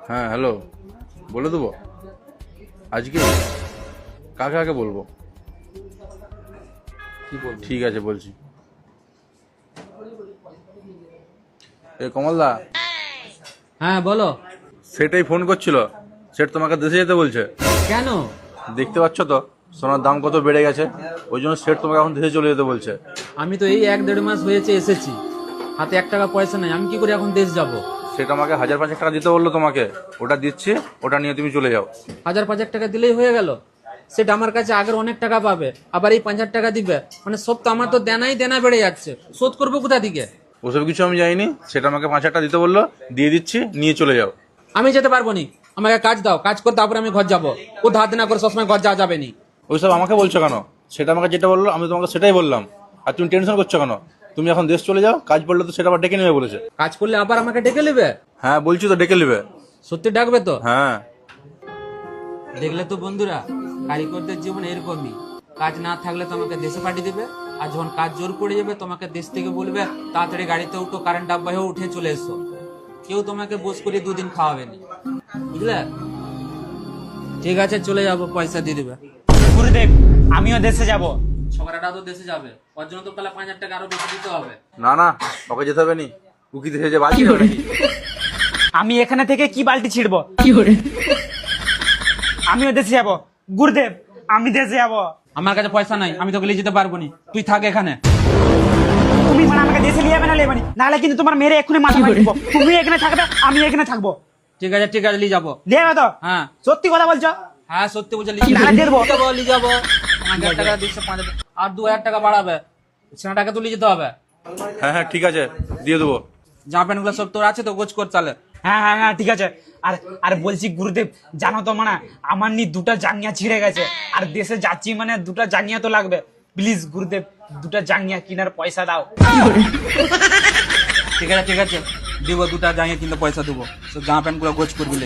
হ্যাঁ হ্যালো, বলে দেবো আজকে। কাকে কাকে বলবো? কি বলবো? ঠিক আছে বলছি। এ কমলদা, হ্যাঁ বলো। সেটাই ফোন করছিল। সেট তোমাকে দেশে যেতে বলছে। কেন? দেখতে পাচ্ছ তো সোনার দাম কত বেড়ে গেছে, ওই জন্য সেট তোমাকে এখন দেশে চলে যেতে বলছে। আমি তো এই 1-1.5 মাস হয়েছে এসেছি, হাতে 1 টাকা পয়সা নাই, আমি কি করে এখন দেশ যাব? সেটা আমাকে 1000-500 টাকা দিতে বললো তোমাকে, ওটা দিচ্ছি, ওটা নিয়ে তুমি চলে যাও। 1000-5,000 টাকা দিলেই হয়ে গেল? সেটা আমার কাছে আগের অনেক টাকা পাবে, আবার এই 5,000 টাকা দিবে, মানে সব তো আমার তো দেনা বেড়ে যাচ্ছে, শোধ করবো কোথা থেকে? ওসব কিছু আমি যাইনি, সেটা আমাকে 5,000 টাকা দিতে বললো, দিয়ে দিচ্ছি, নিয়ে চলে যাও। আমি যেতে পারবো নি, আমাকে কাজ দাও, কাজ করে তারপরে আমি ঘর যাবো। ও ধার দেনা করে সবসময় ঘর যাওয়া যাবে নি। ওইসব আমাকে বলছো কেন? সেটা আমাকে যেটা বললো আমি তোমাকে সেটাই বললাম, আর তুমি টেনশন করছো কেন? তুমি এখন দেশ চলে যাও, কাজ পড়লে তো সেটা আবার ডেকে নেবে বলেছে। কাজ করলে আবার আমাকে ডেকে নেবে? হ্যাঁ বলছি তো, ডেকে নেবে। সত্যি ডাকবে তো? হ্যাঁ। দেখলে তো বন্ধুরা, কারিগরদের জীবন এরকমই, কাজ না থাকলে তোমাকে দেশে পাঠিয়ে দেবে, আর যখন কাজ জোর পড়ে যাবে তোমাকে দেশ থেকে বলবে তাড়াতাড়ি গাড়িতে উঠো, কারেন্ট ডাব্বা হয়ে উঠে চলে এসো। কেউ তোমাকে বস করে 2 দিন খাওয়াবে না, বুঝলে? ঠিক আছে চলে যাবো, পয়সা দিয়ে দেবে। গুরুদেব, আমিও দেশে যাব। ছোকরাটা তো দেশে যাবে, ওর জন্য তো তাহলে 5,000 টাকা আরো বেশি দিতে হবে। না না, ওকে যেতে হবে নি। কুকি দেশে যে বাজি হবে নাকি? আমি এখানে থেকে কি বালতি ছিড়বো? আমিও দেশে যাব। গুরুদেব, আমি দেশে যাব। আমার কাছে পয়সা নাই, আমি তোকে নিয়ে যেতে পারবো না, তুই থাক এখানে। তুমি মানে আমাকে দেশে নিয়ে যাবে না লেবানি, নাহলে কিন্তু তোমার মেরে এক্ষুনি মাথা ফাটিয়ে দেবো। তুমি এখানে থাকবে, আমি এখানে থাকবো। ঠিক আছে নিয়ে যাবো। দিয়ে যাবে তো? হ্যাঁ সত্যি কথা বলছো? হ্যাঁ সত্যি বলছে, না, দিয়ে দেবো। নিয়ে যাবো। 5,000 টাকা দিচ্ছে, 5,000 আর 2,000 টাকা বাড়াবে, সেটাকে তুলে যেতে হবে। হ্যাঁ হ্যাঁ ঠিক আছে, দিয়ে দেবো। জামা প্যান্ট গুলো সব তোর আছে তো, গোছ কর তাহলে। হ্যাঁ হ্যাঁ হ্যাঁ ঠিক আছে। আর আর বলছি গুরুদেব, জানো তো মানে আমার নি 2টা জাঙ্গিয়া ছিঁড়ে গেছে, আর দেশে যাচ্ছি মানে 2টা জাঙ্গিয়া তো লাগবে। প্লিজ গুরুদেব, 2টা জাঙ্গিয়া কেনার পয়সা দাও। ঠিক আছে দিব, 2টা জাঙ্গিয়া কিনতে পয়সা দেবো, সব জামা প্যান্ট গুলো গোছ করবি।